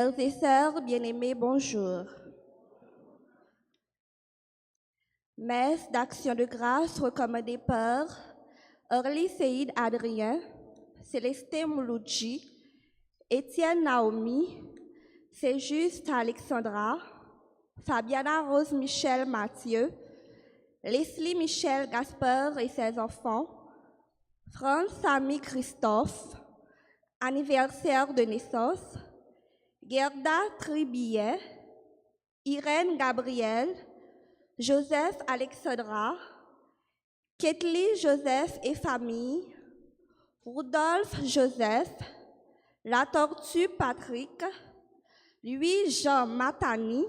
Frères et sœurs bien-aimés, bonjour. Messe d'action de grâce recommandée par Orly Seïd Adrien, Célestin Mouloudji, Étienne Naomi, C'est Juste Alexandra, Fabiana Rose Michel Mathieu, Leslie Michel Gasper et ses enfants, Franz Samy Christophe, anniversaire de naissance, Gerda Tribillet, Irène Gabriel, Joseph Alexandra, Ketli Joseph et famille, Rudolphe Joseph, La Tortue Patrick, Louis-Jean Matani,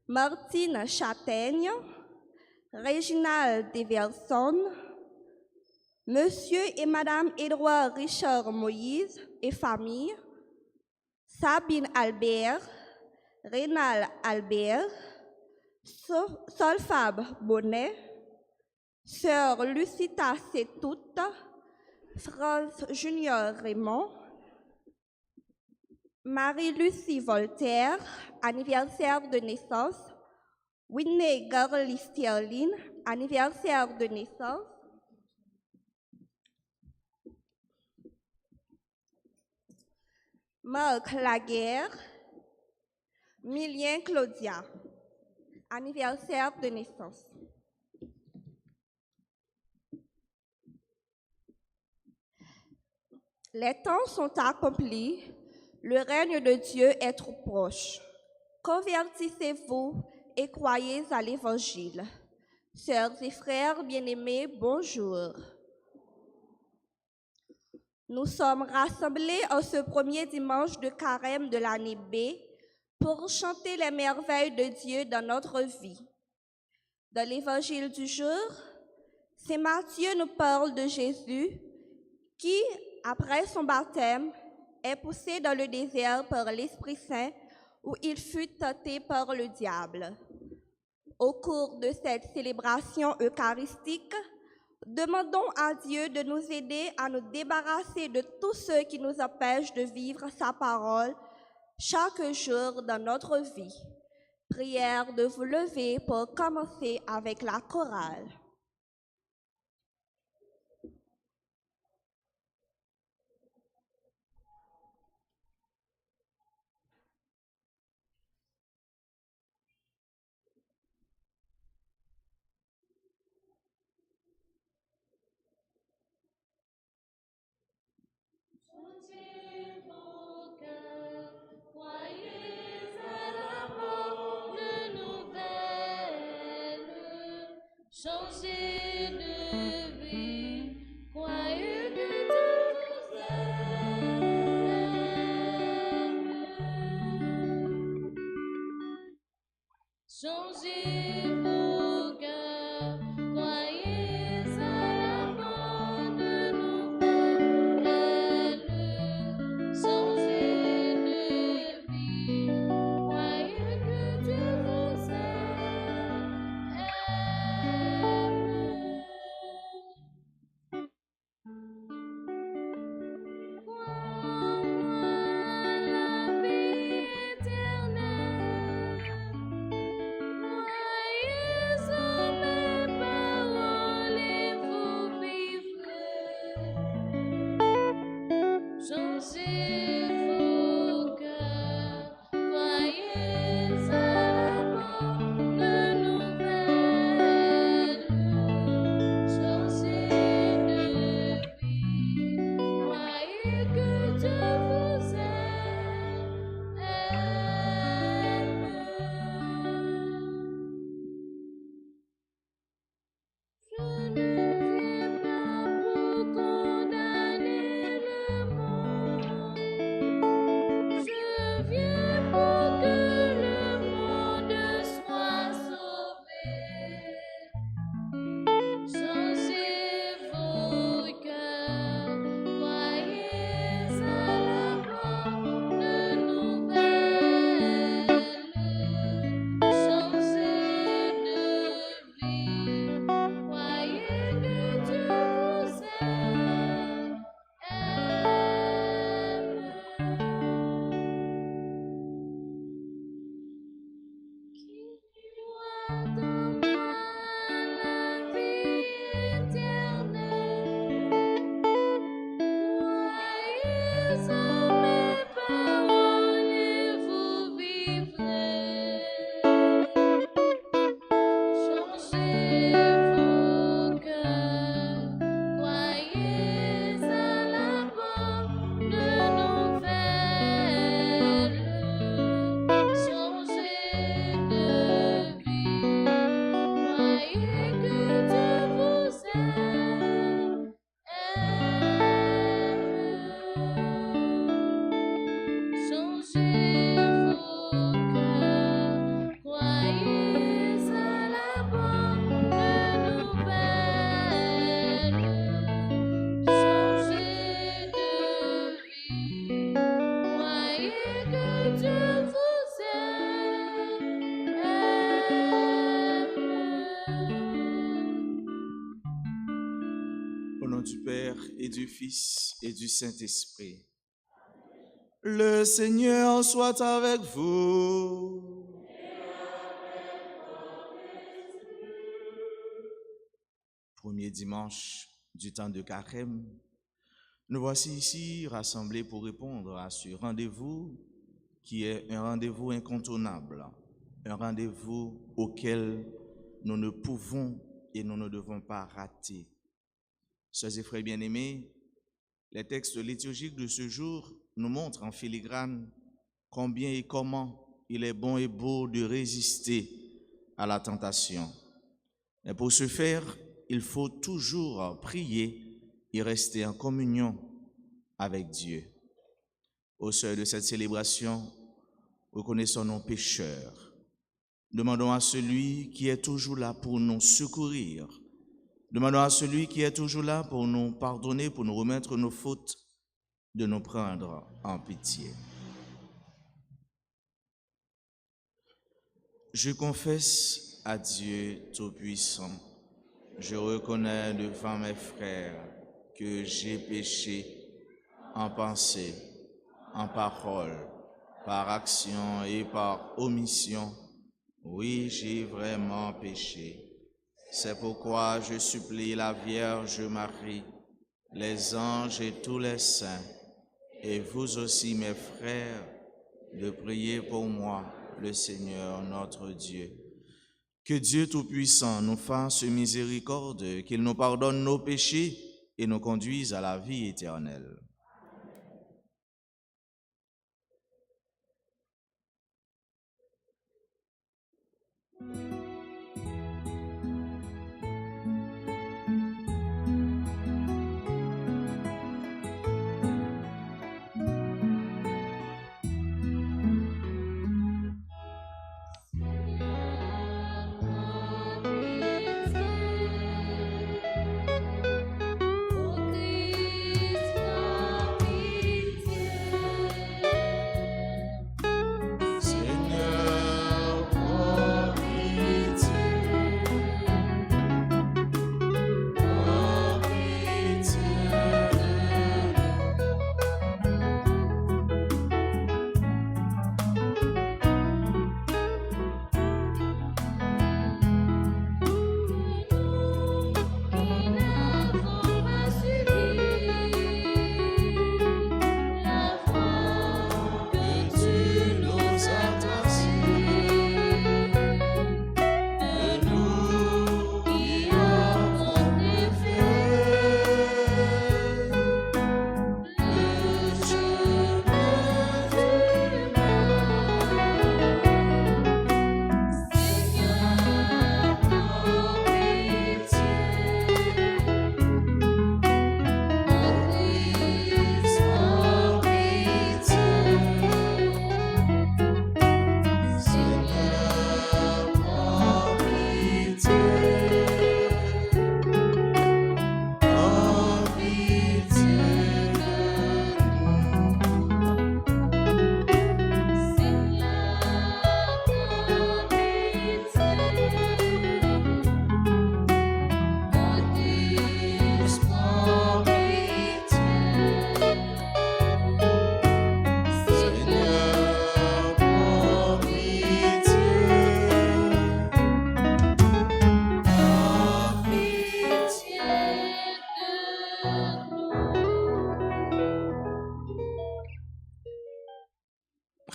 Martine Châtaigne, Réginald Deverson, Monsieur et Madame Édouard Richard Moïse et famille, Sabine Albert, Rénal Albert, Solfab Bonnet, Sœur Lucita Setout, Franz Junior Raymond, Marie-Lucie Voltaire, anniversaire de naissance, Whitney Gurley Sterling, anniversaire de naissance, Marc Laguerre, Milien Claudia, anniversaire de naissance. Les temps sont accomplis, le règne de Dieu est trop proche. Convertissez-vous et croyez à l'Évangile. Sœurs et frères bien-aimés, bonjour. Nous sommes rassemblés en ce premier dimanche de carême de l'année B pour chanter les merveilles de Dieu dans notre vie. Dans l'Évangile du jour, Saint Matthieu nous parle de Jésus qui, après son baptême, est poussé dans le désert par l'Esprit Saint où il fut tenté par le diable. Au cours de cette célébration eucharistique, demandons à Dieu de nous aider à nous débarrasser de tout ce qui nous empêche de vivre sa parole chaque jour dans notre vie. Prière de vous lever pour commencer avec la chorale. Changez vos cœurs, croyez à la bonne nouvelle. Changez de vie, croyez que Dieu vous aime. Changez vos cœurs, croyez à la bonne nouvelle. Changez de vie, croyez que Dieu vous aime. Crois la vie éternelle. Père et du Fils et du Saint-Esprit. Le Seigneur soit avec vous. Premier dimanche du temps de Carême, nous voici ici rassemblés pour répondre à ce rendez-vous qui est un rendez-vous incontournable, un rendez-vous auquel nous ne pouvons et nous ne devons pas rater. Sœurs et frères bien-aimés, les textes liturgiques de ce jour nous montrent en filigrane combien et comment il est bon et beau de résister à la tentation. Et pour ce faire, il faut toujours prier et rester en communion avec Dieu. Au seuil de cette célébration, reconnaissons nos pécheurs. Demandons à celui qui est toujours là pour nous secourir. Demandons à celui qui est toujours là pour nous pardonner, pour nous remettre nos fautes, de nous prendre en pitié. Je confesse à Dieu Tout-Puissant, je reconnais devant mes frères que j'ai péché en pensée, en parole, par action et par omission. Oui, j'ai vraiment péché. C'est pourquoi je supplie la Vierge Marie, les anges et tous les saints, et vous aussi mes frères, de prier pour moi, le Seigneur notre Dieu. Que Dieu Tout-Puissant nous fasse miséricorde, qu'il nous pardonne nos péchés et nous conduise à la vie éternelle.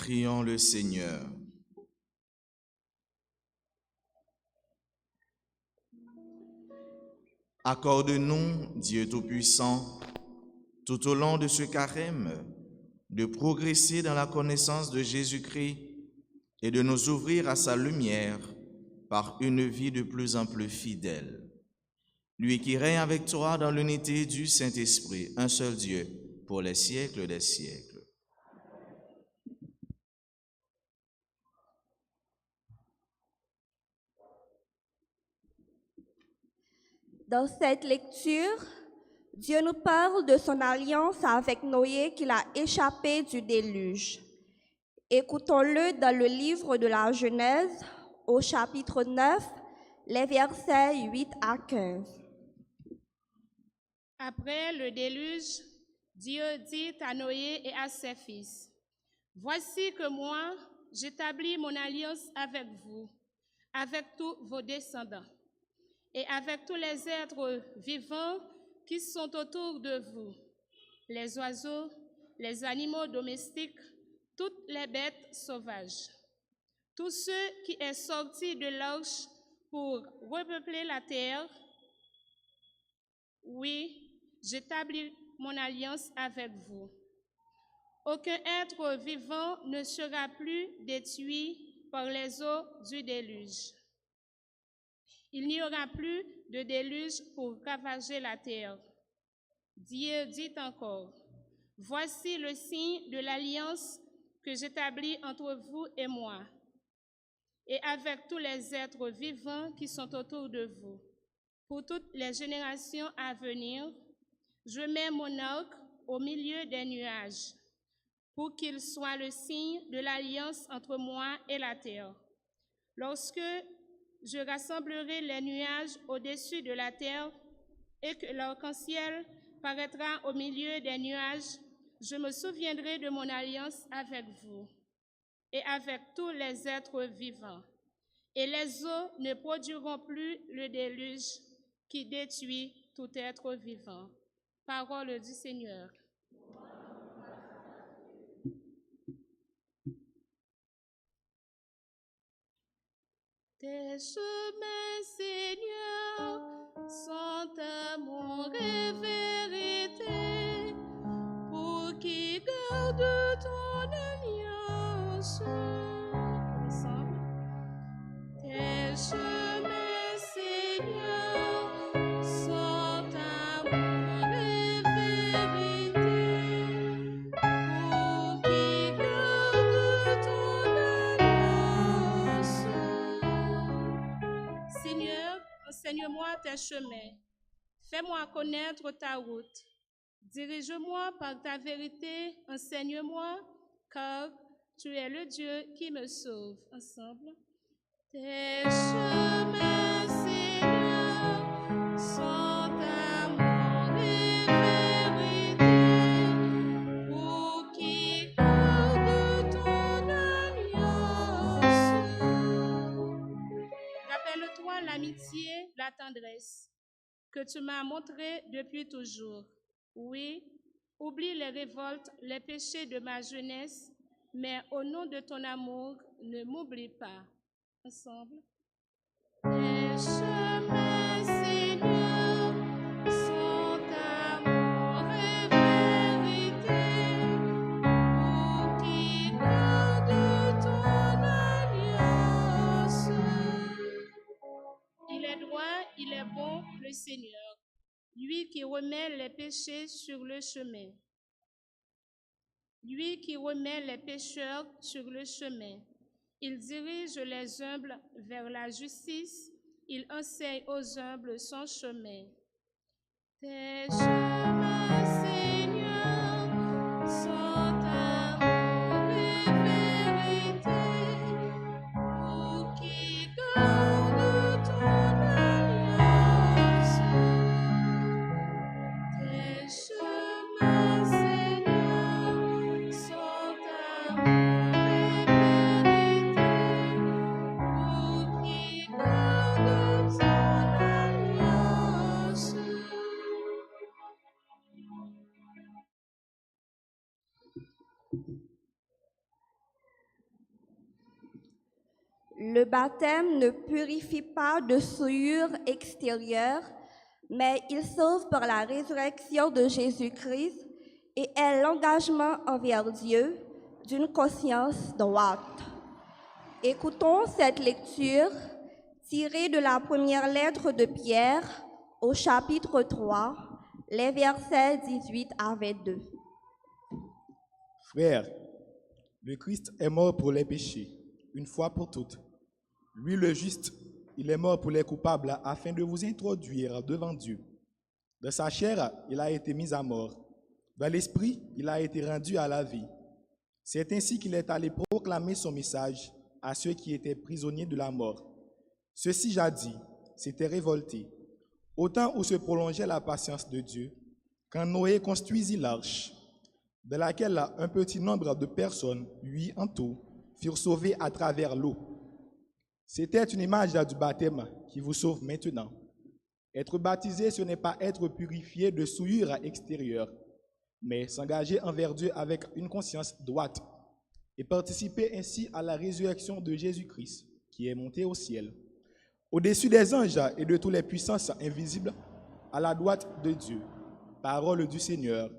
Prions le Seigneur. Accorde-nous, Dieu Tout-Puissant, tout au long de ce carême, de progresser dans la connaissance de Jésus-Christ et de nous ouvrir à sa lumière par une vie de plus en plus fidèle. Lui qui règne avec toi dans l'unité du Saint-Esprit, un seul Dieu, pour les siècles des siècles. Dans cette lecture, Dieu nous parle de son alliance avec Noé qu'il a échappé du déluge. Écoutons-le dans le livre de la Genèse, au chapitre 9, les versets 8 à 15. Après le déluge, Dieu dit à Noé et à ses fils, « Voici que moi, j'établis mon alliance avec vous, avec tous vos descendants, et avec tous les êtres vivants qui sont autour de vous, les oiseaux, les animaux domestiques, toutes les bêtes sauvages. Tous ceux qui est sortis de l'arche pour repeupler la terre, oui, j'établis mon alliance avec vous. Aucun être vivant ne sera plus détruit par les eaux du déluge. Il n'y aura plus de déluge pour ravager la terre. Dieu dit encore, « Voici le signe de l'alliance que j'établis entre vous et moi, et avec tous les êtres vivants qui sont autour de vous. Pour toutes les générations à venir, je mets mon arc au milieu des nuages, pour qu'il soit le signe de l'alliance entre moi et la terre. Lorsque je rassemblerai les nuages au-dessus de la terre et que l'arc-en-ciel paraîtra au milieu des nuages, je me souviendrai de mon alliance avec vous et avec tous les êtres vivants. Et les eaux ne produiront plus le déluge qui détruit tout être vivant. » Parole du Seigneur. Tes chemins, Seigneur, sont amour et vérité, pour qui garde ton alliance. Ensemble. Tes chemins, Seigneur, sont amour et vérité, pour qui garde ton alliance. Seigneur, enseigne-moi tes chemins, fais-moi connaître ta route. Dirige-moi par ta vérité, enseigne-moi, car tu es le Dieu qui me sauve. Ensemble. Tes chemins, Seigneur, sont amour et vérité, pour qui garde ton alliance. Rappelle-toi l'amitié, la tendresse que tu m'as montrée depuis toujours. Oui, oublie les révoltes, les péchés de ma jeunesse, mais au nom de ton amour, ne m'oublie pas. Ensemble. Tes chemins, Seigneur, sont amour et vérité, pour qui garde ton alliance. Il est droit, il est bon, le Seigneur, lui qui remet les péchés sur le chemin. Lui qui remet les pécheurs sur le chemin. Il dirige les humbles vers la justice, il enseigne aux humbles son chemin. Tes chemins, Seigneur, sont amour et vérité, pour qui garde ton alliance. Tes chemins, Seigneur, sont amour et vérité, pour qui garde ton alliance. Le baptême ne purifie pas de souillure extérieure, mais il sauve par la résurrection de Jésus-Christ et est l'engagement envers Dieu d'une conscience droite. Écoutons cette lecture tirée de la première lettre de Pierre au chapitre 3, les versets 18 à 22. Frères, le Christ est mort pour les péchés, une fois pour toutes. Lui, le juste, il est mort pour les coupables afin de vous introduire devant Dieu. Dans sa chair, il a été mis à mort. Dans l'esprit, il a été rendu à la vie. C'est ainsi qu'il est allé proclamer son message à ceux qui étaient prisonniers de la mort. Ceux-ci, jadis, s'étaient révoltés, au temps où se prolongeait la patience de Dieu, quand Noé construisit l'arche, de laquelle un petit nombre de personnes, 8 en tout, furent sauvées à travers l'eau. C'était une image du baptême qui vous sauve maintenant. Être baptisé, ce n'est pas être purifié de souillure extérieure, mais s'engager envers Dieu avec une conscience droite et participer ainsi à la résurrection de Jésus-Christ, qui est monté au ciel, au-dessus des anges et de toutes les puissances invisibles, à la droite de Dieu. Parole du Seigneur.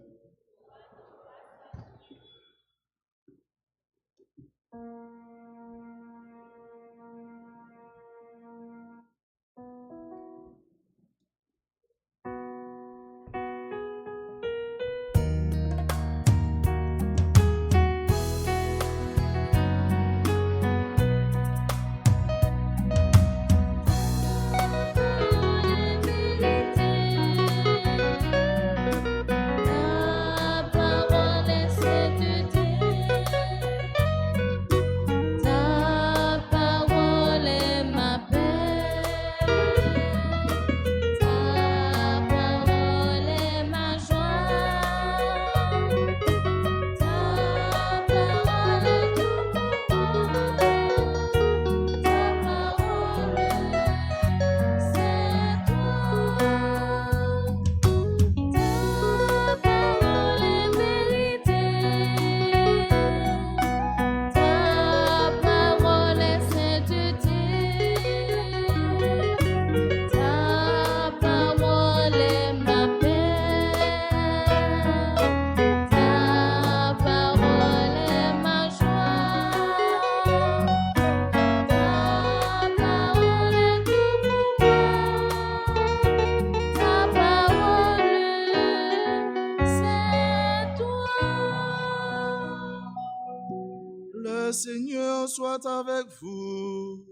Le Seigneur soit avec vous.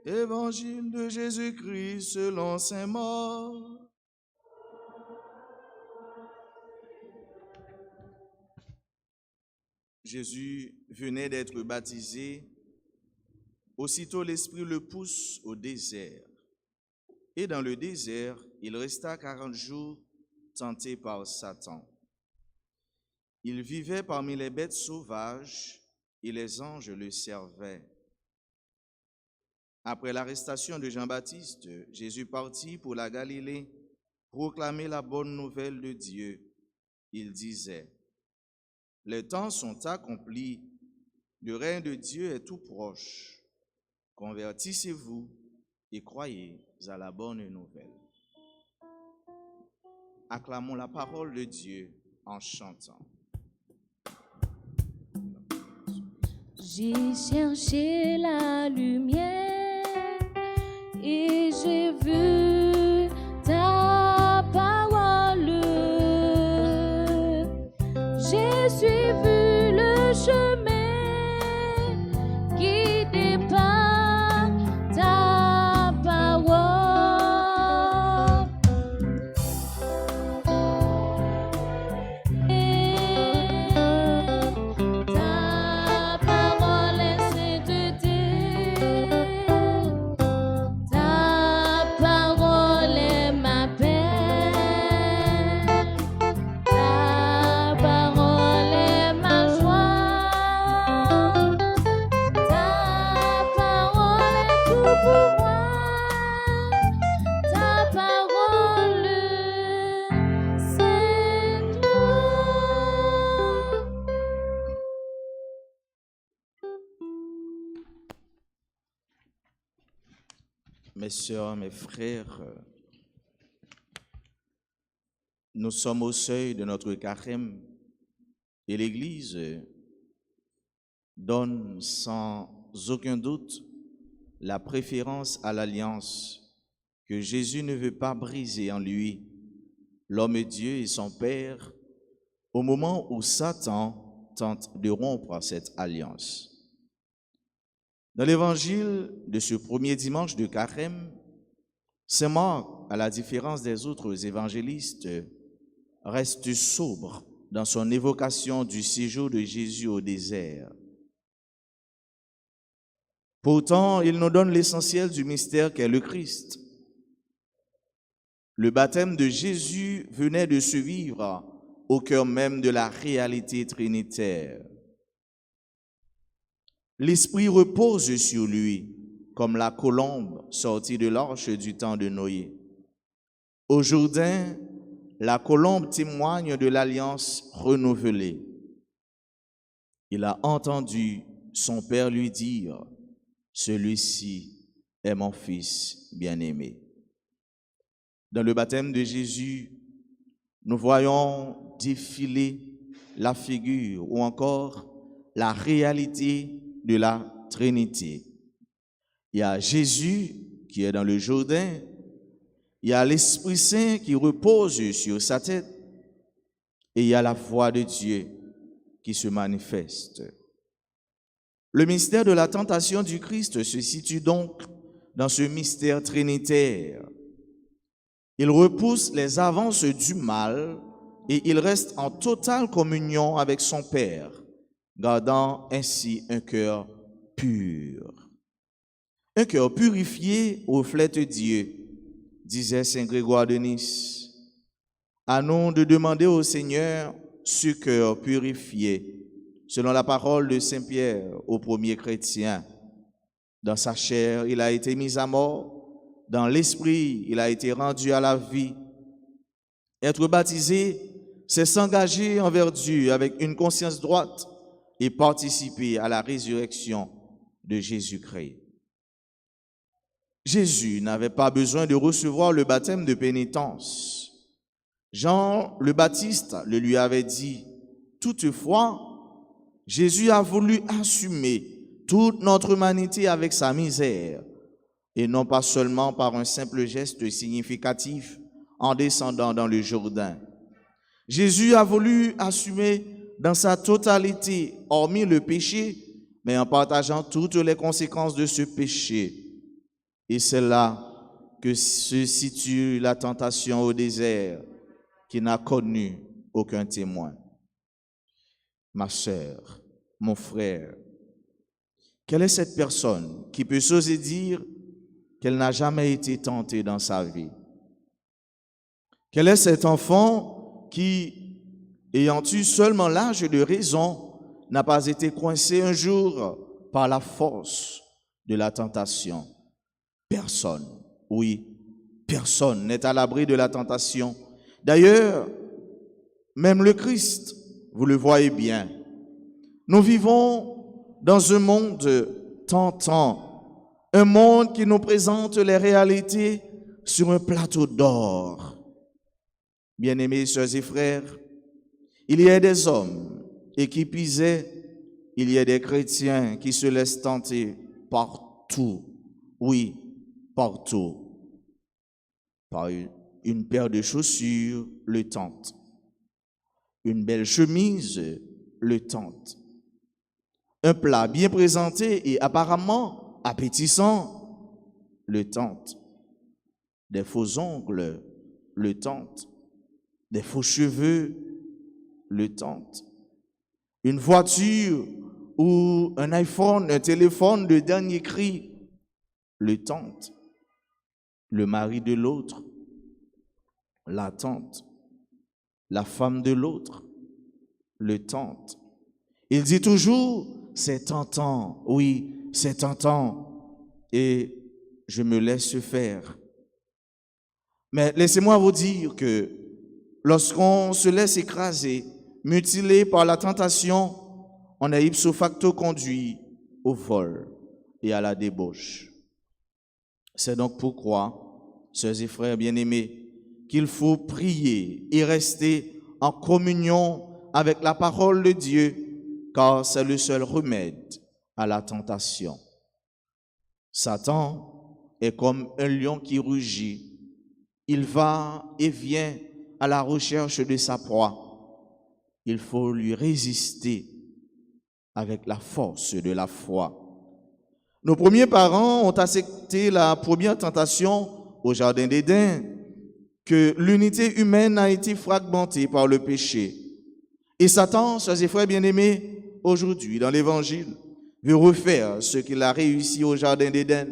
Évangile de Jésus-Christ selon saint Marc. Jésus venait d'être baptisé. Aussitôt l'Esprit le pousse au désert. Et dans le désert, il resta 40 jours tenté par Satan. Il vivait parmi les bêtes sauvages et les anges le servaient. Après l'arrestation de Jean-Baptiste, Jésus partit pour la Galilée, proclamer la bonne nouvelle de Dieu. Il disait, « Les temps sont accomplis, le règne de Dieu est tout proche. Convertissez-vous et croyez à la bonne nouvelle. » Acclamons la parole de Dieu en chantant. J'ai cherché la lumière et j'ai vu ta parole. J'ai suivi le chemin guidé par ta parole. Ta parole est sainteté. Ta parole est ma paix. Ta parole est ma joie. Ta parole est tout pour moi. Ta parole, c'est toi. Mes sœurs, mes frères, nous sommes au seuil de notre carême et l'Église donne sans aucun doute la préférence à l'alliance que Jésus ne veut pas briser en lui, l'homme Dieu et son Père, au moment où Satan tente de rompre cette alliance. Dans l'évangile de ce premier dimanche de Carême, saint Marc, à la différence des autres évangélistes, reste sobre dans son évocation du séjour de Jésus au désert. Pourtant, il nous donne l'essentiel du mystère qu'est le Christ. Le baptême de Jésus venait de se vivre au cœur même de la réalité trinitaire. L'Esprit repose sur lui, comme la colombe sortie de l'arche du temps de Noé. Au Jourdain, la colombe témoigne de l'alliance renouvelée. Il a entendu son père lui dire, « Celui-ci est mon fils bien-aimé. » Dans le baptême de Jésus, nous voyons défiler la figure ou encore la réalité de la Trinité. Il y a Jésus qui est dans le Jourdain, il y a l'Esprit Saint qui repose sur sa tête et il y a la voix de Dieu qui se manifeste. Le mystère de la tentation du Christ se situe donc dans ce mystère trinitaire. Il repousse les avances du mal et il reste en totale communion avec son Père, gardant ainsi un cœur pur. Un cœur purifié reflète Dieu, disait Saint Grégoire de Nice. À nous de demander au Seigneur ce cœur purifié, selon la parole de Saint Pierre aux premiers chrétiens. Dans sa chair, il a été mis à mort. Dans l'esprit, il a été rendu à la vie. Être baptisé, c'est s'engager envers Dieu avec une conscience droite et participer à la résurrection de Jésus-Christ. Jésus n'avait pas besoin de recevoir le baptême de pénitence. Jean le Baptiste le lui avait dit. Toutefois, Jésus a voulu assumer toute notre humanité avec sa misère, et non pas seulement par un simple geste significatif en descendant dans le Jourdain. Jésus a voulu assumer dans sa totalité, hormis le péché, mais en partageant toutes les conséquences de ce péché. Et c'est là que se situe la tentation au désert, qui n'a connu aucun témoin. Ma sœur, mon frère, quelle est cette personne qui peut s'oser dire qu'elle n'a jamais été tentée dans sa vie? Quel est cet enfant qui, ayant eu seulement l'âge de raison, n'a pas été coincé un jour par la force de la tentation? Personne, oui, personne n'est à l'abri de la tentation. D'ailleurs, même le Christ, vous le voyez bien, nous vivons dans un monde tentant, un monde qui nous présente les réalités sur un plateau d'or. Bien-aimés sœurs et frères, il y a des hommes et qui pisaient, il y a des chrétiens qui se laissent tenter partout, oui, partout, par une paire de chaussures, le tente. Une belle chemise, le tente. Un plat bien présenté et apparemment appétissant, le tente. Des faux ongles, le tente. Des faux cheveux, le tente. Une voiture ou un iPhone, un téléphone de dernier cri, le tente. Le mari de l'autre, la tente. La femme de l'autre, le tente. Il dit toujours, c'est tentant, oui, c'est tentant, et je me laisse faire. Mais laissez-moi vous dire que lorsqu'on se laisse écraser, mutilé par la tentation, on est ipso facto conduit au vol et à la débauche. C'est donc pourquoi, sœurs et frères bien-aimés, qu'il faut prier et rester en communion avec la parole de Dieu, car c'est le seul remède à la tentation. Satan est comme un lion qui rugit. Il va et vient à la recherche de sa proie. Il faut lui résister avec la force de la foi. Nos premiers parents ont accepté la première tentation au jardin d'Éden, que l'unité humaine a été fragmentée par le péché. Et Satan, sœurs et frères bien-aimés, aujourd'hui dans l'Évangile, veut refaire ce qu'il a réussi au jardin d'Éden.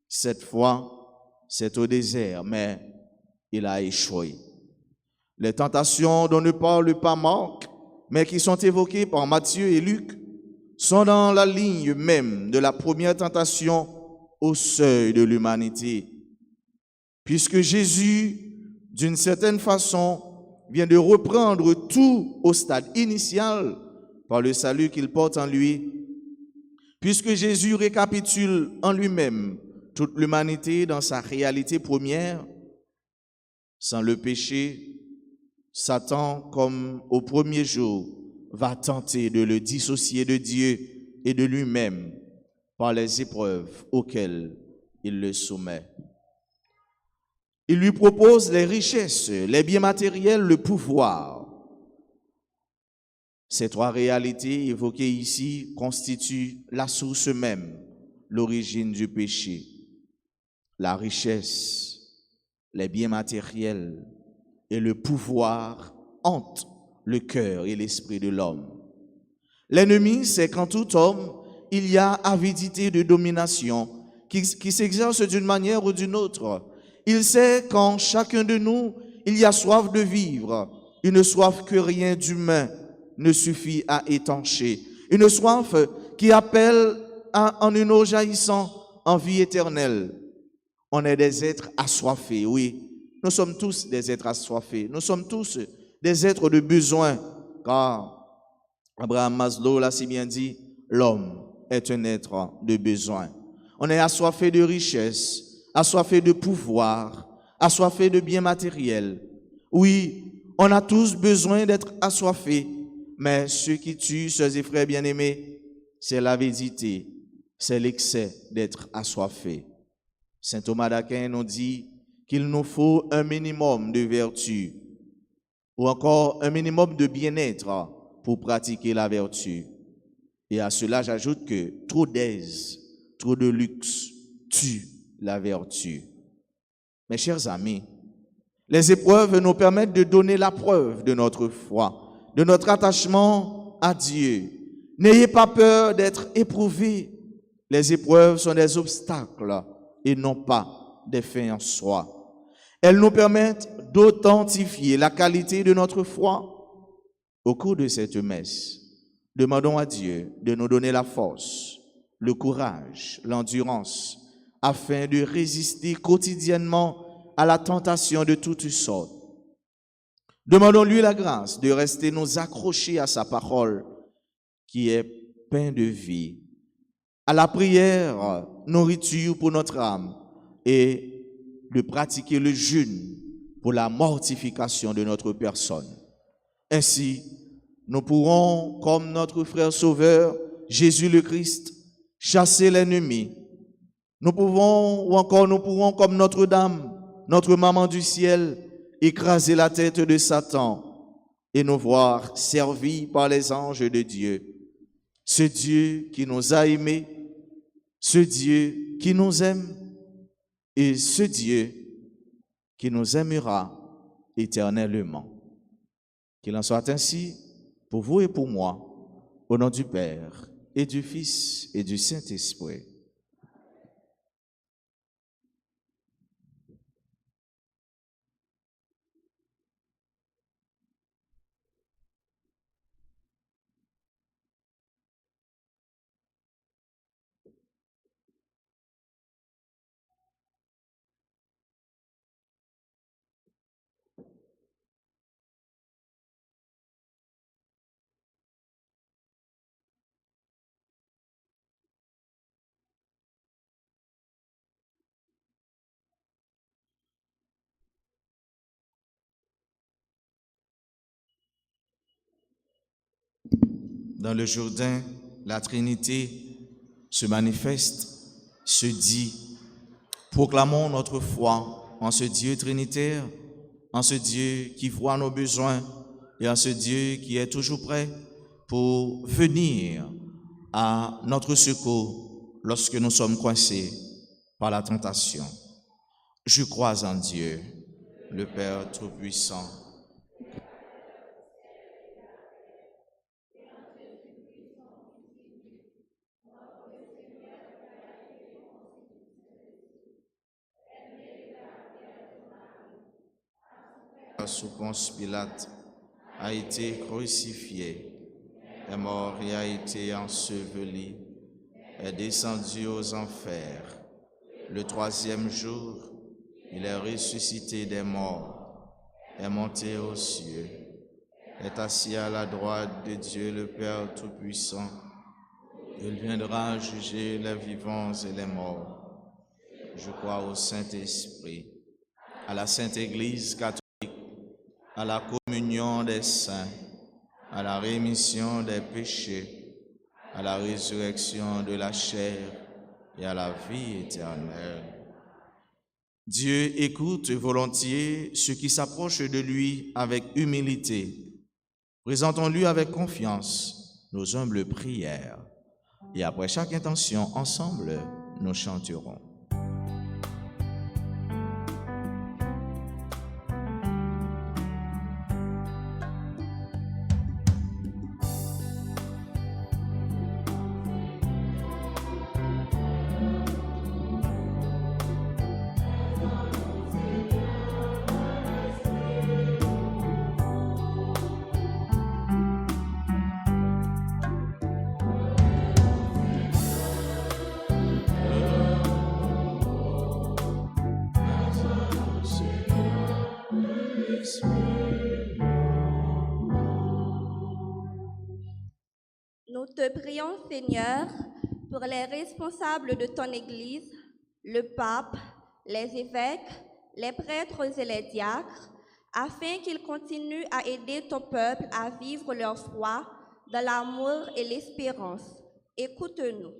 Cette fois, c'est au désert, mais il a échoué. Les tentations dont ne parle pas Marc, mais qui sont évoquées par Matthieu et Luc, sont dans la ligne même de la première tentation au seuil de l'humanité. Puisque Jésus, d'une certaine façon, vient de reprendre tout au stade initial par le salut qu'il porte en lui, puisque Jésus récapitule en lui-même toute l'humanité dans sa réalité première, sans le péché, Satan, comme au premier jour, va tenter de le dissocier de Dieu et de lui-même par les épreuves auxquelles il le soumet. Il lui propose les richesses, les biens matériels, le pouvoir. Ces trois réalités évoquées ici constituent la source même, l'origine du péché. La richesse, les biens matériels et le pouvoir hantent le cœur et l'esprit de l'homme. L'ennemi, c'est qu'en tout homme, il y a avidité de domination qui s'exerce d'une manière ou d'une autre. Il sait qu'en chacun de nous, il y a soif de vivre, une soif que rien d'humain ne suffit à étancher, une soif qui appelle en une eau jaillissant en vie éternelle. On est des êtres assoiffés, oui. Nous sommes tous des êtres assoiffés. Nous sommes tous des êtres de besoin, car Abraham Maslow l'a si bien dit, l'homme est un être de besoin. On est assoiffé de richesse, assoiffé de pouvoir, assoiffé de biens matériels. Oui, on a tous besoin d'être assoiffés, mais ce qui tue, sœurs et frères bien-aimés, c'est l'avidité, c'est l'excès d'être assoiffé. Saint Thomas d'Aquin nous dit qu'il nous faut un minimum de vertu ou encore un minimum de bien-être pour pratiquer la vertu. Et à cela, j'ajoute que trop d'aise, trop de luxe tue la vertu. Mes chers amis, les épreuves nous permettent de donner la preuve de notre foi, de notre attachement à Dieu. N'ayez pas peur d'être éprouvés. Les épreuves sont des obstacles et non pas des fins en soi. Elles nous permettent d'authentifier la qualité de notre foi. Au cours de cette messe, demandons à Dieu de nous donner la force, le courage, l'endurance, afin de résister quotidiennement à la tentation de toutes sortes. Demandons-lui la grâce de rester nous accrocher à sa parole, qui est pain de vie, à la prière, nourriture pour notre âme, et de pratiquer le jeûne pour la mortification de notre personne. Ainsi, nous pourrons, comme notre frère sauveur, Jésus le Christ, chasser l'ennemi. Nous pourrons, comme Notre-Dame, notre maman du ciel, écraser la tête de Satan et nous voir servis par les anges de Dieu. Ce Dieu qui nous a aimés, ce Dieu qui nous aime et ce Dieu qui nous aimera éternellement. Qu'il en soit ainsi pour vous et pour moi, au nom du Père et du Fils et du Saint-Esprit. Dans le Jourdain, la Trinité se manifeste, se dit. Proclamons notre foi en ce Dieu trinitaire, en ce Dieu qui voit nos besoins et en ce Dieu qui est toujours prêt pour venir à notre secours lorsque nous sommes coincés par la tentation. Je crois en Dieu, le Père Tout-Puissant, Père sous Ponce Pilate, a été crucifié, est mort et a été enseveli, est descendu aux enfers. Le troisième jour, il est ressuscité des morts, est monté aux cieux, est assis à la droite de Dieu le Père Tout-Puissant. Il viendra juger les vivants et les morts. Je crois au Saint-Esprit, à la Sainte Église catholique, à la communion des saints, à la rémission des péchés, à la résurrection de la chair et à la vie éternelle. Dieu écoute volontiers ceux qui s'approchent de lui avec humilité. Présentons-lui avec confiance nos humbles prières. Et après chaque intention, ensemble, nous chanterons. Nous te prions, Seigneur, pour les responsables de ton Église, le pape, les évêques, les prêtres et les diacres, afin qu'ils continuent à aider ton peuple à vivre leur foi dans l'amour et l'espérance. Écoute-nous.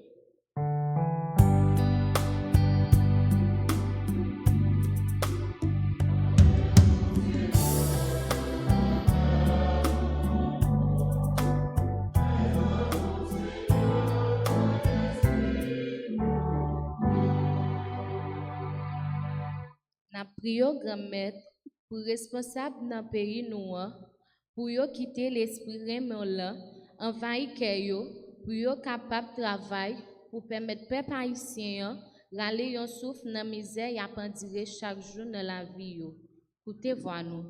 N'a priyo grand-mère pour responsable dans pays nous pour yo quitter l'esprit remorlant envahir cœur yo pour yo capable travail pour permettre peuple haïtien râler yon souffle dans misère y apprendre chaque jour dans la vie yo. Écoutez voir nous.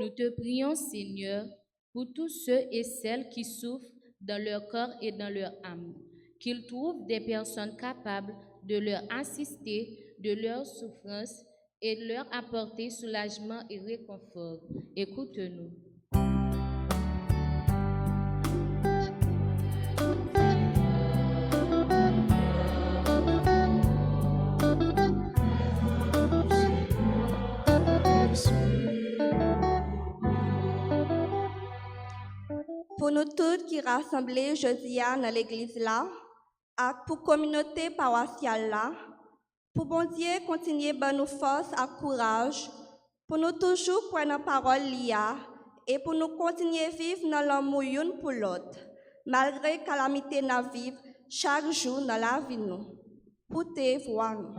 Nous te prions, Seigneur, pour tous ceux et celles qui souffrent dans leur corps et dans leur âme, qu'ils trouvent des personnes capables de leur assister de leur souffrance et de leur apporter soulagement et réconfort. Écoute-nous. Pour nous toutes qui rassemblés jeudi dans l'église là, et pour communauté paroissiale là, pour bon Dieu continuer à nous force et courage, pour nous toujours prendre la parole lia et pour nous continuer à vivre dans l'amour l'un pour l'autre, malgré calamité nous vivre chaque jour dans la vie nous. Pour te voir nous.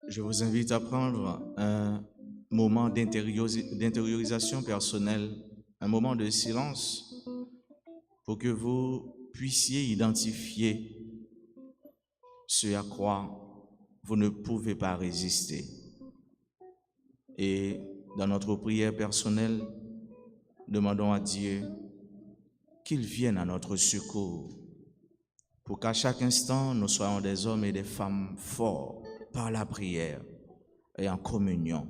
Je vous invite à prendre un moment d'intériorisation personnelle, un moment de silence pour que vous puissiez identifier ce à quoi vous ne pouvez pas résister. Et dans notre prière personnelle, demandons à Dieu qu'il vienne à notre secours pour qu'à chaque instant, nous soyons des hommes et des femmes forts par la prière et en communion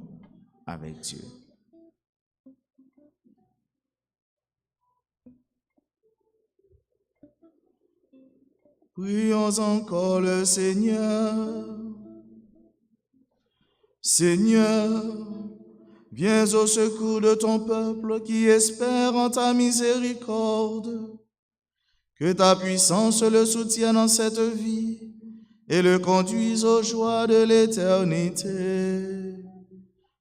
avec Dieu. Prions encore le Seigneur. Seigneur, viens au secours de ton peuple qui espère en ta miséricorde. Que ta puissance le soutienne en cette vie et le conduise aux joies de l'éternité.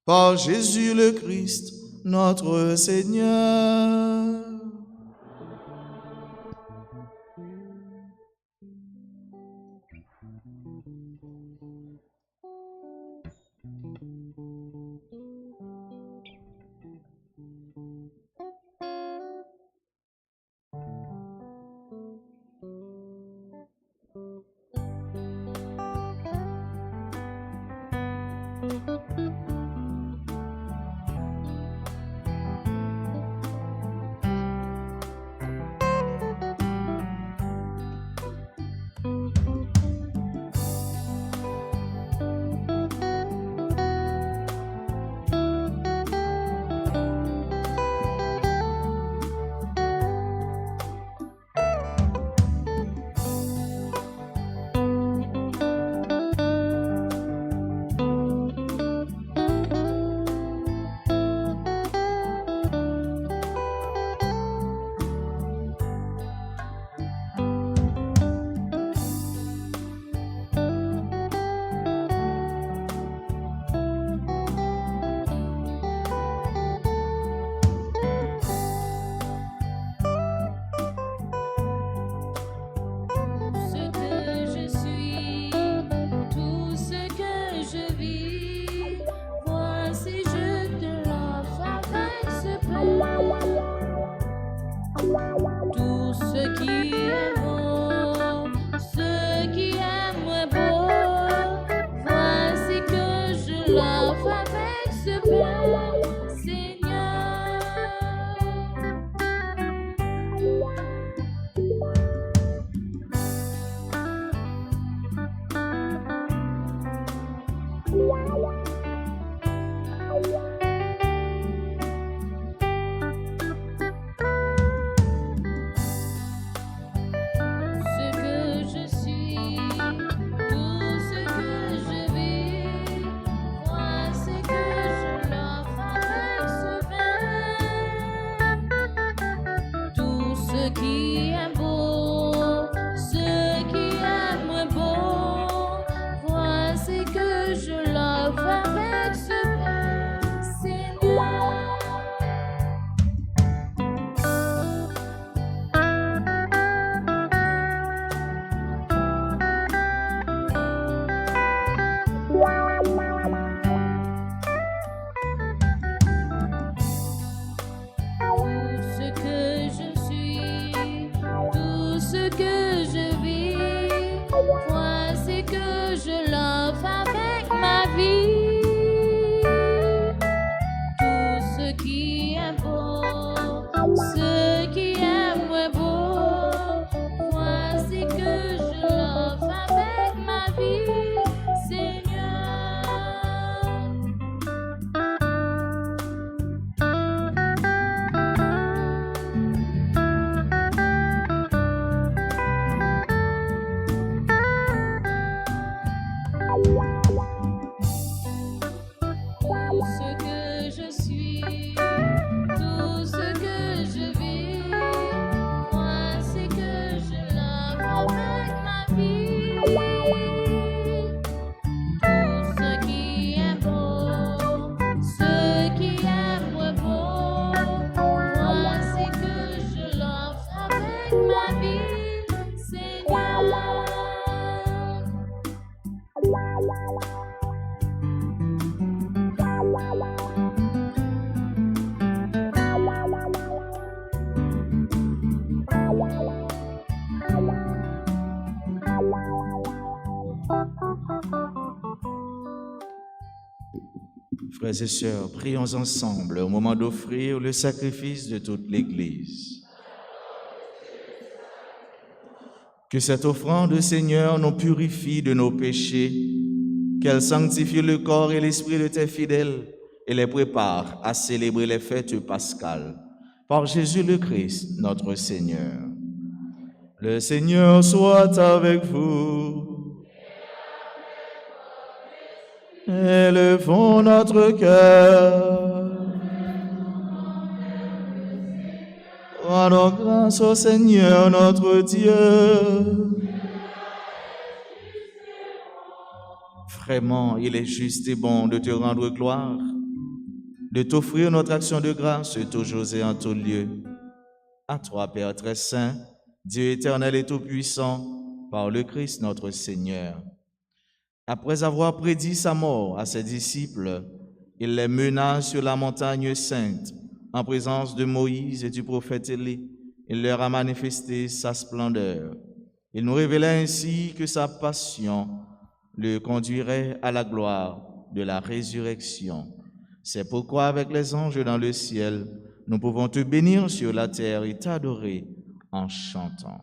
Par Jésus le Christ, notre Seigneur. Frères et sœurs, prions ensemble au moment d'offrir le sacrifice de toute l'Église. Que cette offrande, Seigneur, nous purifie de nos péchés, qu'elle sanctifie le corps et l'esprit de tes fidèles et les prépare à célébrer les fêtes pascales. Par Jésus le Christ, notre Seigneur. Le Seigneur soit avec vous. Élevons notre cœur Rendons grâce au Seigneur notre Dieu. Vraiment, il est juste et bon de te rendre gloire, de t'offrir notre action de grâce toujours et en tout lieu. À toi, Père très saint, Dieu éternel et tout-puissant, par le Christ notre Seigneur. Après avoir prédit sa mort à ses disciples, il les mena sur la montagne sainte, en présence de Moïse et du prophète Élie. Il leur a manifesté sa splendeur. Il nous révélait ainsi que sa passion le conduirait à la gloire de la résurrection. C'est pourquoi, avec les anges dans le ciel, nous pouvons te bénir sur la terre et t'adorer en chantant.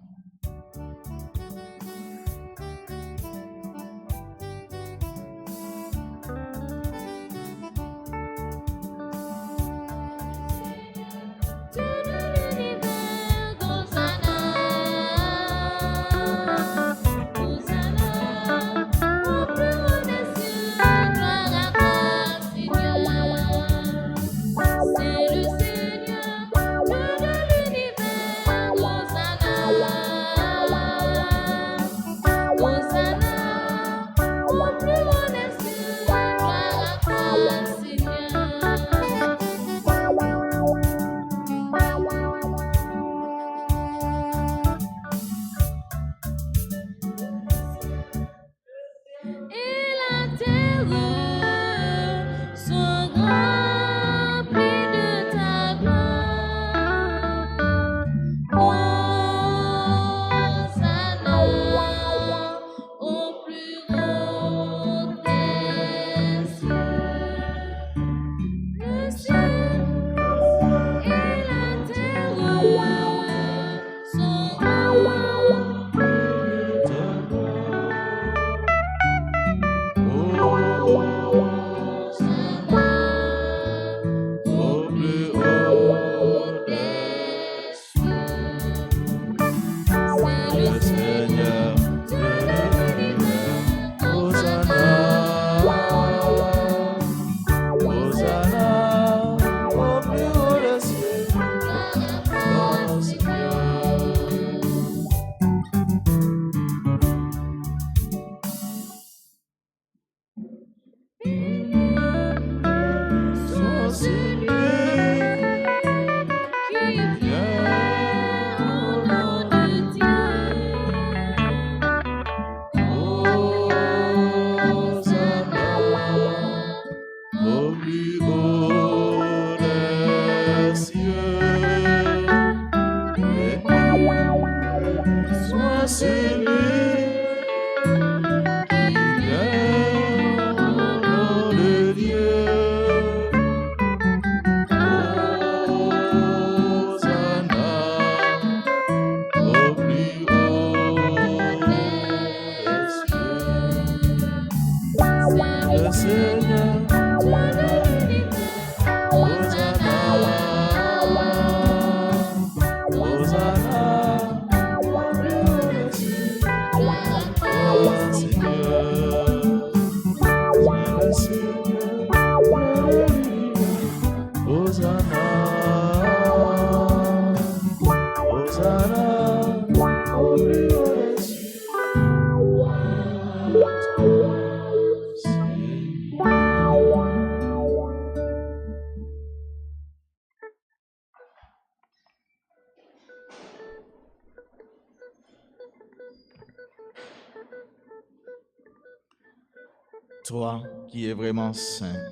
Toi qui es vraiment saint,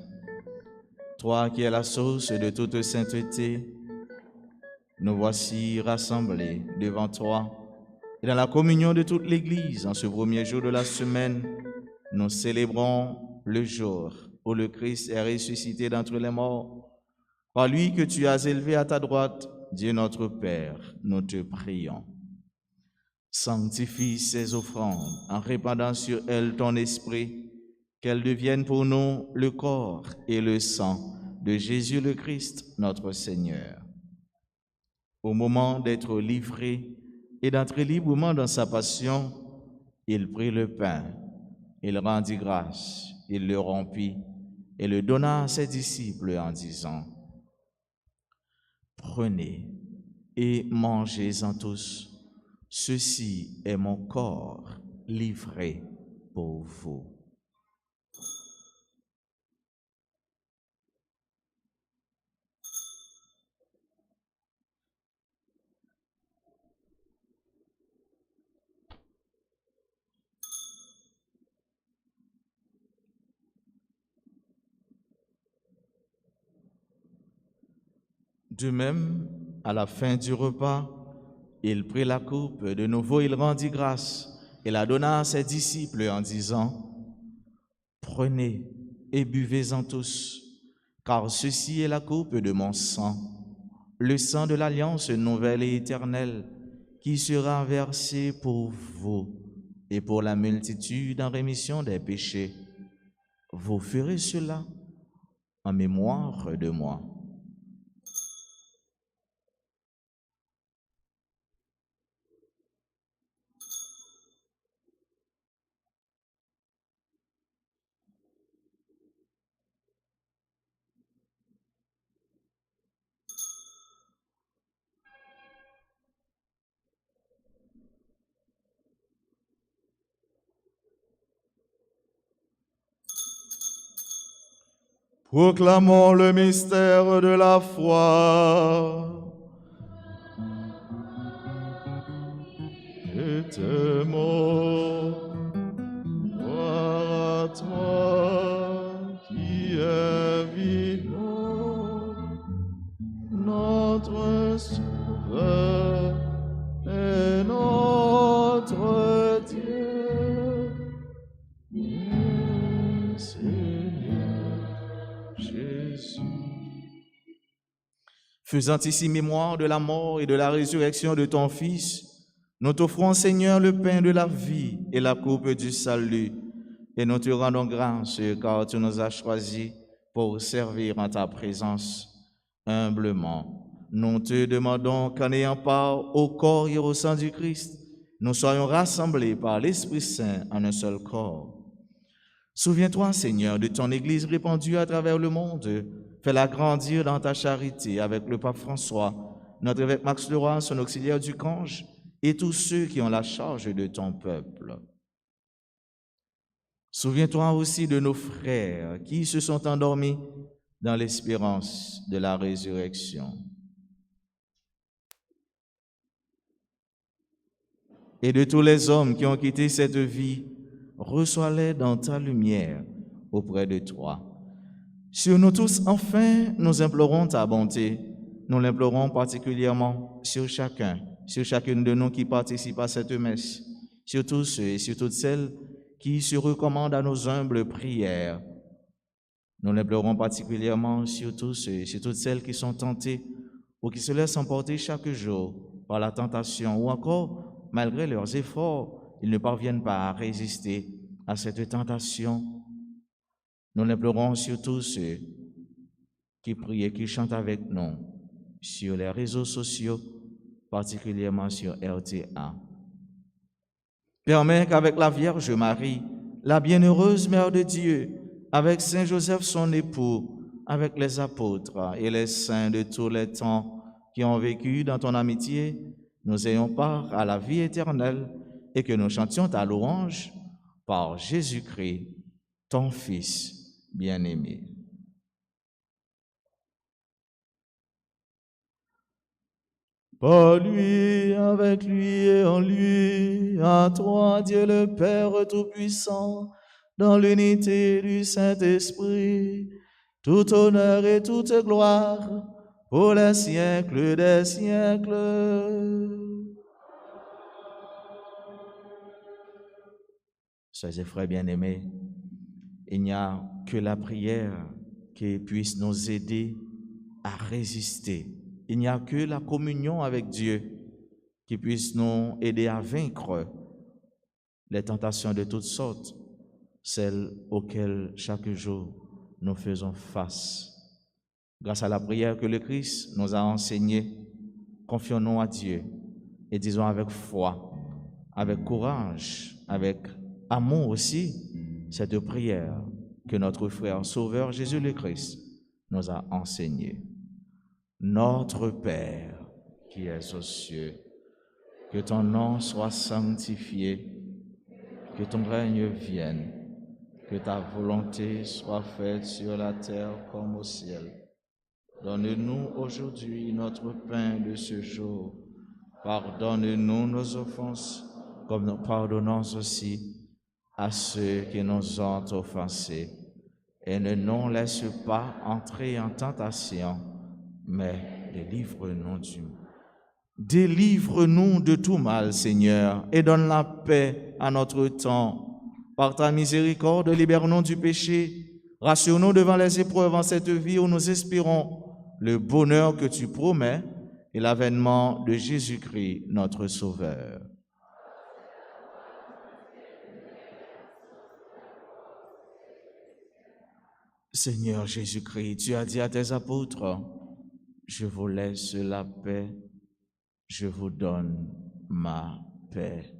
toi qui es la source de toute sainteté, nous voici rassemblés devant toi et dans la communion de toute l'Église en ce premier jour de la semaine, nous célébrons le jour où le Christ est ressuscité d'entre les morts. Par lui que tu as élevé à ta droite, Dieu notre Père, nous te prions. Sanctifie ces offrandes en répandant sur elles ton esprit, qu'elles deviennent pour nous le corps et le sang de Jésus le Christ, notre Seigneur. Au moment d'être livré et d'entrer librement dans sa passion, il prit le pain, il rendit grâce, il le rompit et le donna à ses disciples en disant : « Prenez et mangez-en tous. Ceci est mon corps livré pour vous. De même, à la fin du repas, il prit la coupe, de nouveau il rendit grâce et la donna à ses disciples en disant, « Prenez et buvez-en tous, car ceci est la coupe de mon sang, le sang de l'alliance nouvelle et éternelle, qui sera versé pour vous et pour la multitude en rémission des péchés. Vous ferez cela en mémoire de moi. » Proclamons le mystère de la foi. Et tes mots, gloire à toi qui es vivant, notre Sauveur et notre Dieu. Jésus. Faisant ici mémoire de la mort et de la résurrection de ton Fils, nous t'offrons, Seigneur, le pain de la vie et la coupe du salut, et nous te rendons grâce car tu nous as choisis pour servir en ta présence. Humblement, nous te demandons qu'en ayant part au corps et au sang du Christ, nous soyons rassemblés par l'Esprit Saint en un seul corps. Souviens-toi, Seigneur, de ton Église répandue à travers le monde. Fais-la grandir dans ta charité avec le pape François, notre évêque Max Leroy, son auxiliaire du Cange, et tous ceux qui ont la charge de ton peuple. Souviens-toi aussi de nos frères qui se sont endormis dans l'espérance de la résurrection. Et de tous les hommes qui ont quitté cette vie, reçois-les dans ta lumière auprès de toi. Sur nous tous, enfin, nous implorons ta bonté. Nous l'implorons particulièrement sur chacune de nous qui participe à cette messe, sur tous ceux et sur toutes celles qui se recommandent à nos humbles prières. Nous l'implorons particulièrement sur tous ceux et sur toutes celles qui sont tentés ou qui se laissent emporter chaque jour par la tentation, ou encore, malgré leurs efforts, ils ne parviennent pas à résister à cette tentation. Nous l'implorons sur tous ceux qui prient et qui chantent avec nous sur les réseaux sociaux, particulièrement sur RTA. Permets qu'avec la Vierge Marie, la bienheureuse Mère de Dieu, avec Saint Joseph son époux, avec les apôtres et les saints de tous les temps qui ont vécu dans ton amitié, nous ayons part à la vie éternelle et que nous chantions ta louange par Jésus-Christ, ton Fils bien-aimé. Par lui, avec lui et en lui, à toi, Dieu le Père Tout-Puissant, dans l'unité du Saint-Esprit, tout honneur et toute gloire pour les siècles des siècles. Sœurs et frères bien-aimés, il n'y a que la prière qui puisse nous aider à résister. Il n'y a que la communion avec Dieu qui puisse nous aider à vaincre les tentations de toutes sortes, celles auxquelles chaque jour nous faisons face. Grâce à la prière que le Christ nous a enseignée, confions-nous à Dieu et disons avec foi, avec courage, avec amour aussi, cette prière que notre frère Sauveur Jésus le Christ nous a enseignée. Notre Père, qui es aux cieux. Que ton nom soit sanctifié, que ton règne vienne, que ta volonté soit faite sur la terre comme au ciel. Donne-nous aujourd'hui notre pain de ce jour. Pardonne-nous nos offenses, comme nous pardonnons aussi à ceux qui nous ont offensés. Et ne nous laisse pas entrer en tentation, mais délivre-nous du mal. Délivre-nous de tout mal, Seigneur, et donne la paix à notre temps. Par ta miséricorde, libère-nous du péché. Rassure-nous devant les épreuves en cette vie où nous espérons le bonheur que tu promets et l'avènement de Jésus-Christ, notre Sauveur. Seigneur Jésus-Christ, tu as dit à tes apôtres, je vous laisse la paix, je vous donne ma paix.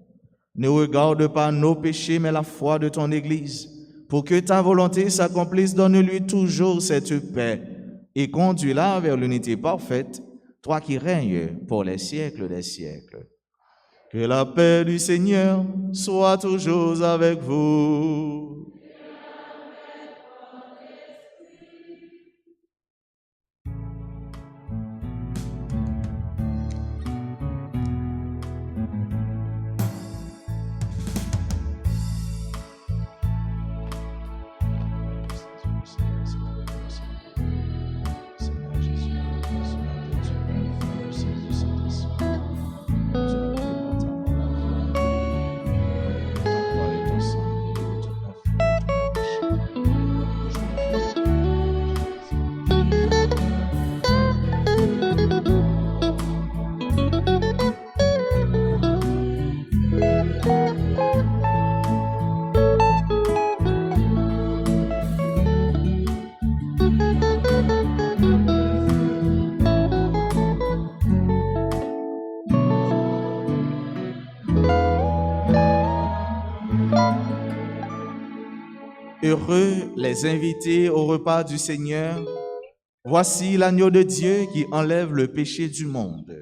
Ne regarde pas nos péchés, mais la foi de ton Église. Pour que ta volonté s'accomplisse, donne-lui toujours cette paix et conduis-la vers l'unité parfaite, toi qui règnes pour les siècles des siècles. Que la paix du Seigneur soit toujours avec vous. Heureux les invités au repas du Seigneur. Voici l'agneau de Dieu qui enlève le péché du monde.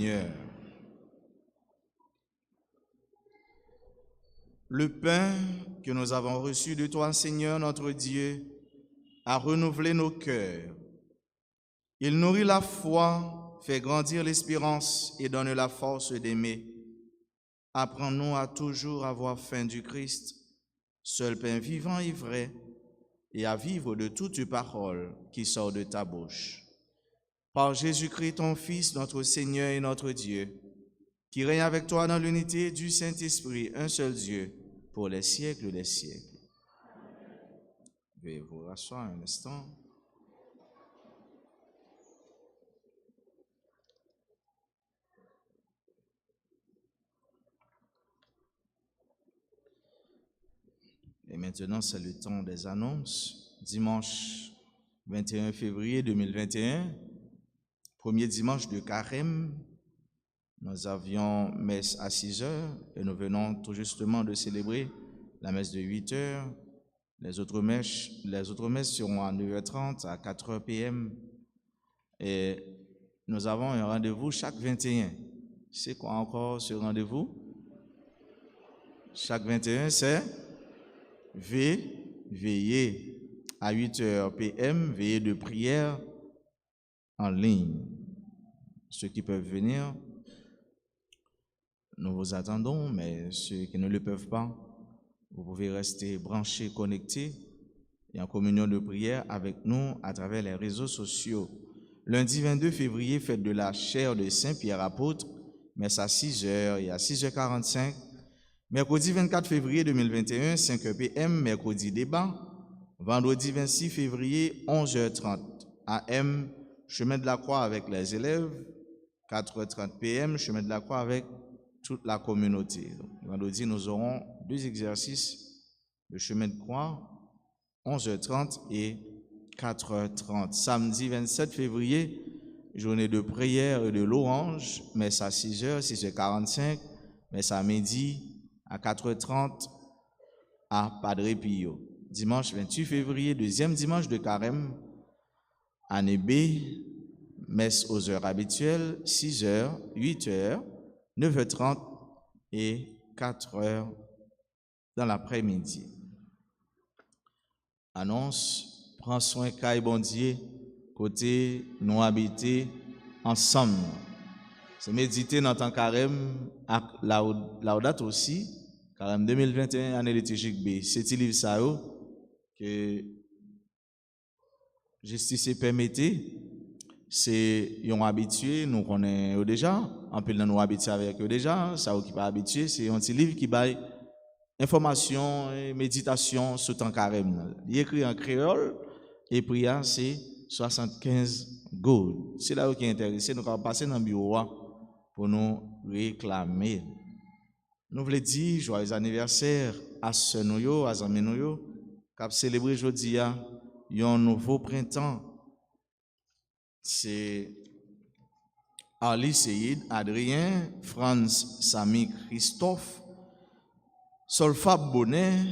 Seigneur. Le pain que nous avons reçu de toi, Seigneur notre Dieu, a renouvelé nos cœurs. Il nourrit la foi, fait grandir l'espérance et donne la force d'aimer. Apprends-nous à toujours avoir faim du Christ, seul pain vivant et vrai, et à vivre de toute parole qui sort de ta bouche. Par Jésus-Christ, ton Fils, notre Seigneur et notre Dieu, qui règne avec toi dans l'unité du Saint-Esprit, un seul Dieu, pour les siècles des siècles. Veuillez vous rasseoir un instant. Et maintenant, c'est le temps des annonces. Dimanche 21 février 2021, premier dimanche de Carême, nous avions messe à 6 heures et nous venons tout justement de célébrer la messe de 8 heures. Les autres messes seront à 9h30, à 4h p.m. Et nous avons un rendez-vous chaque 21. C'est quoi encore ce rendez-vous? Chaque 21, c'est veillée à 8h p.m., veillée de prière en ligne. Ceux qui peuvent venir, nous vous attendons, mais ceux qui ne le peuvent pas, vous pouvez rester branchés, connectés et en communion de prière avec nous à travers les réseaux sociaux. Lundi 22 février, fête de la chaire de Saint-Pierre apôtre, messe à 6h et à 6h45. Mercredi 24 février 2021, 5h p.m., mercredi débat. Vendredi 26 février, 11h30 a.m., chemin de la croix avec les élèves. 4h30 p.m., chemin de la croix avec toute la communauté. Donc, vendredi, nous aurons 2 exercices de chemin de croix, 11h30 et 4h30. Samedi 27 février, journée de prière et de louange, messe à 6h, 6h45, messe à midi, à 4h30 à Padre Pio. Dimanche 28 février, deuxième dimanche de Carême, année B, messe aux heures habituelles, 6h, 8h, 9h30 et 4h dans l'après-midi. Annonce, prends soin Caille Bondier, côté nous habiter ensemble. C'est méditer dans ton carême, la date aussi, carême 2021, année liturgique B. C'est livre ça que justice permettait. C'est un habitué, nous connaissons déjà, en plus nous habitués avec eux déjà, ça qui pas habitué, c'est un petit livre qui baille information et méditation sur ton carême. Il est écrit en créole et prière c'est 75 gold. C'est là qui est intéressé, nous allons passer dans le bureau pour nous réclamer. Nous voulons dire joyeux anniversaire à ceux nous, à amis nous, qui ont célébré aujourd'hui un nouveau printemps. C'est Ali Seyid, Adrien, Franz Samy Christophe, Solfab Bonnet,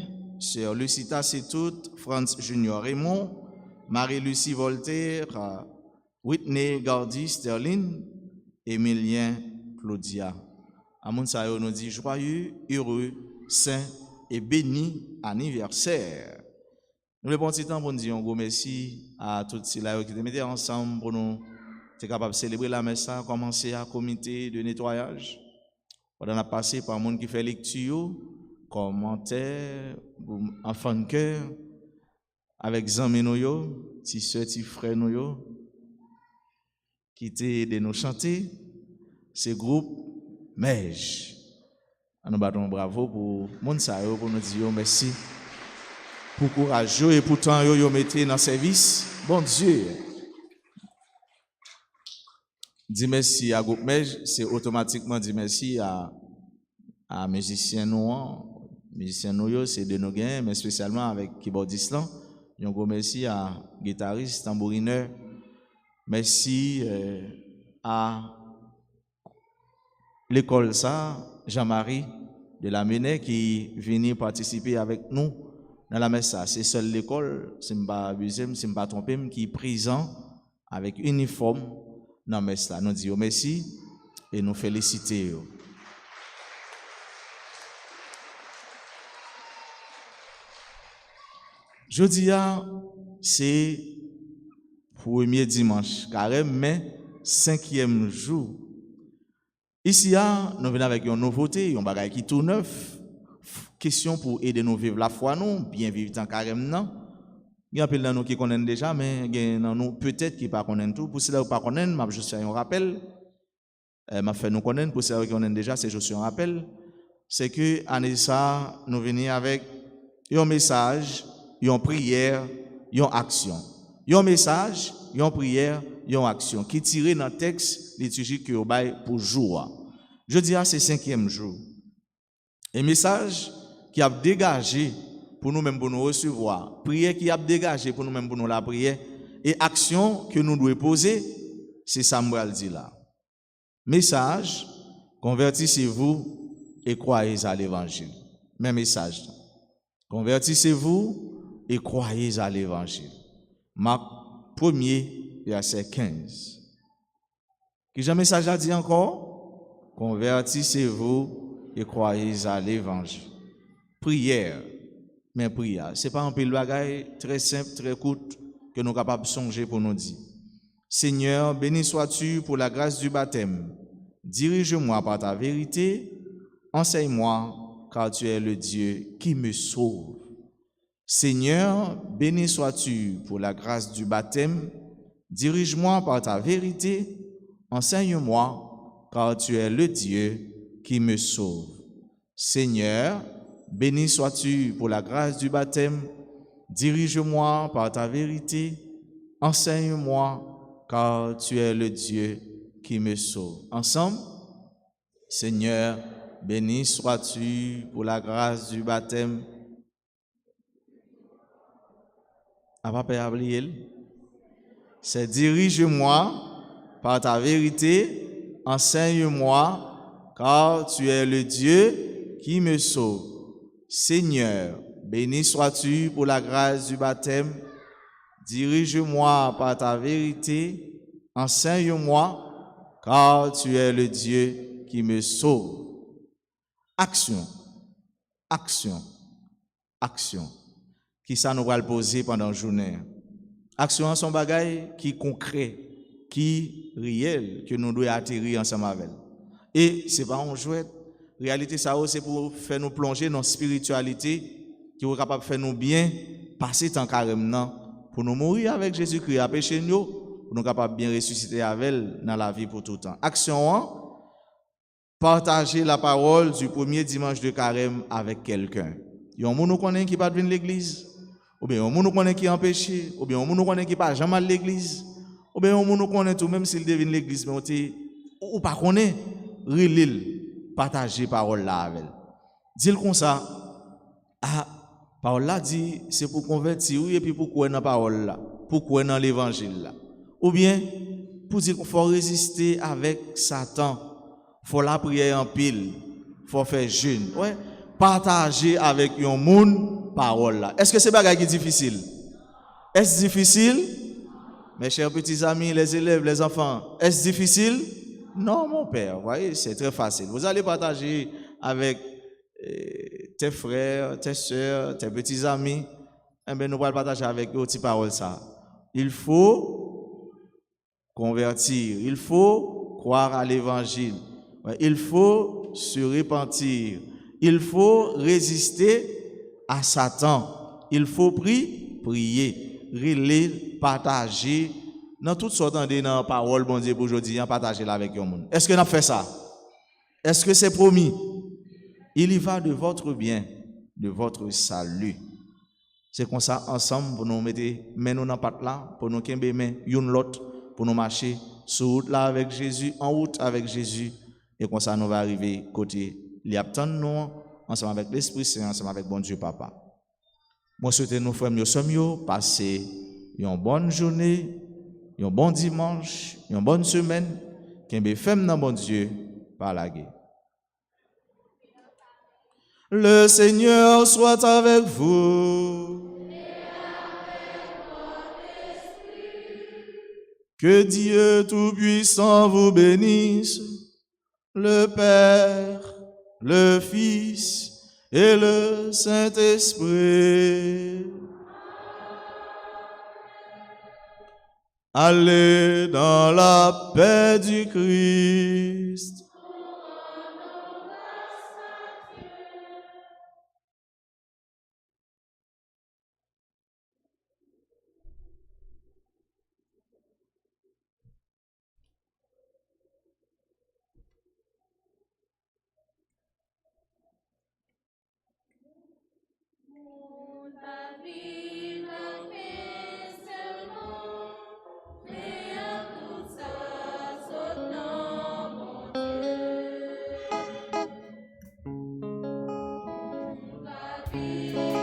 Sœur Lucita Setout, Franz Junior Raymond, Marie-Lucie Voltaire, Whitney Gardy Sterling, Emilien Claudia. Amoun Sayo nous dit joyeux, heureux, saint et béni anniversaire. Nous le bon petit temps pour nous dire un gros merci à tous ceux qui étaient mis ensemble pour nous être capables de célébrer la messe, commencer à comité de nettoyage. On a passé par monde qui fait lecture, commentaire, enfant de cœur, avec Zami Noyo, petits soeurs, petits frères Noyo, qui étaient de nous chanter, ce groupe Mej. Nous battons bravo pour Monsayo pour nous dire merci. Pour courageux et pourtant yo mettez dans service. Bon Dieu. Dis merci à groupe Mej, c'est automatiquement dire merci à musiciens noirs. Musiciens noirs, c'est de nos gains, mais spécialement avec keyboardiste là. Un gros merci à guitariste, tambourineur. Merci à l'école ça, Jean-Marie de la Menet qui vient participer avec nous dans la messe. C'est seule l'école, si je ne pas abuser, si je ne pas tromper, qui est présent avec uniforme dans la messe. Nous disons merci et nous féliciter. Jeudi, c'est premier dimanche, carême, mais 5e jour. Ici, nous venons avec une nouveauté, un bagage qui tout neuf. Question pour aider nous à vivre la foi, nous, bien vivre dans carême, non? Il y a un peu de nous qui connaissent déjà, mais il y a nous peut-être qui ne connaissent pas tout. Pour ceux qui ne connaissent pas, je juste faire un rappel. Je fait nous connaître, pour ceux qui connaissent déjà, c'est juste un rappel. C'est que, année ça, nous venons avec un message, une prière, une action. Un message, une prière, une action qui tiré dans le texte liturgique que vous avez pour jour. Je dis à c'est 5e jour. Un message qui a dégagé pour nous-mêmes pour nous recevoir, prière qui a dégagé pour nous-mêmes pour nous la prière, et action que nous devons poser, c'est Samuel dit là. Message, convertissez-vous et croyez à l'évangile. Même message. Convertissez-vous et croyez à l'évangile. Marc 1er, verset 15. Qui j'ai message a dit encore? Convertissez-vous et croyez à l'évangile. Prière. Mais prière, ce n'est pas un peu de bagaille très simple, très court, que nous sommes capables de songer pour nous dire. Seigneur, béni sois-tu pour la grâce du baptême. Dirige-moi par ta vérité. Enseigne-moi, car tu es le Dieu qui me sauve. Seigneur, béni sois-tu pour la grâce du baptême. Dirige-moi par ta vérité. Enseigne-moi, car tu es le Dieu qui me sauve. Seigneur, béni sois-tu pour la grâce du baptême. Dirige-moi par ta vérité. Enseigne-moi, car tu es le Dieu qui me sauve. Ensemble, Seigneur, béni sois-tu pour la grâce du baptême. Papa c'est dirige-moi par ta vérité, enseigne-moi, car tu es le Dieu qui me sauve. Seigneur, béni sois-tu pour la grâce du baptême. Dirige-moi par ta vérité, enseigne-moi, car tu es le Dieu qui me sauve. Action, action, action. Qui ça nous va le poser pendant la journée? Action, son bagage qui est concret, qui est réel, que nous devons atterrir ensemble avec. Et ce n'est pas un jouet. La réalité, ça c'est pour faire nous plonger dans la spiritualité, qui est capable de faire nous bien passer tant carême, pour nous mourir avec Jésus-Christ, à pécher nous, pour nous capables bien ressusciter avec elle dans la vie pour tout le temps. Action 1, partager la parole du premier dimanche de carême avec quelqu'un. Il y a un monde qui ne pas venir à l'église, ou bien un monde qui est empêché, ou bien un monde qui pas jamais à l'église, ou bien un monde qui tout même s'il devine l'église, mais ou pas connaît, relil, partager parole là avec. Dis-le comme ça, parole là dit c'est pour convertir et puis pour croire dans parole là, pour croire dans l'évangile là. Ou bien pour dire qu'il faut résister avec Satan, faut la prière en pile, faut faire jeûne. Ouais, partager avec un monde parole là. Est-ce que c'est bagage qui est difficile? Est-ce difficile? Mes chers petits amis, les élèves, les enfants, est-ce difficile? Non, mon père, vous voyez, c'est très facile. Vous allez partager avec tes frères, tes soeurs, tes petits amis. Eh bien, nous allons partager avec eux ces paroles ça. Il faut convertir, il faut croire à l'évangile, il faut se repentir, il faut résister à Satan, il faut prier, relayer, partager. Dans toutes sortes de paroles, bon Dieu, pour aujourd'hui, partager là avec le monde. Est-ce que nous avons fait ça? Est-ce que c'est promis? Il y va de votre bien, de votre salut. C'est comme ça, ensemble, pour nous mettre main dans la patte là, pour nous kembe main, une l'autre, pour nous marcher sur route là avec Jésus, en route avec Jésus. Et comme ça, nous va arriver côté, il y a tant de nous, ensemble avec l'Esprit Saint, ensemble avec bon Dieu Papa. Moi, souhaite nos frères, nous sommes passer une bonne journée, un bon dimanche, une bonne semaine, qu'un femme dans bon Dieu par la guerre. Le Seigneur soit avec vous. Que Dieu Tout-Puissant vous bénisse, le Père, le Fils et le Saint-Esprit. Allez dans la paix du Christ. Vive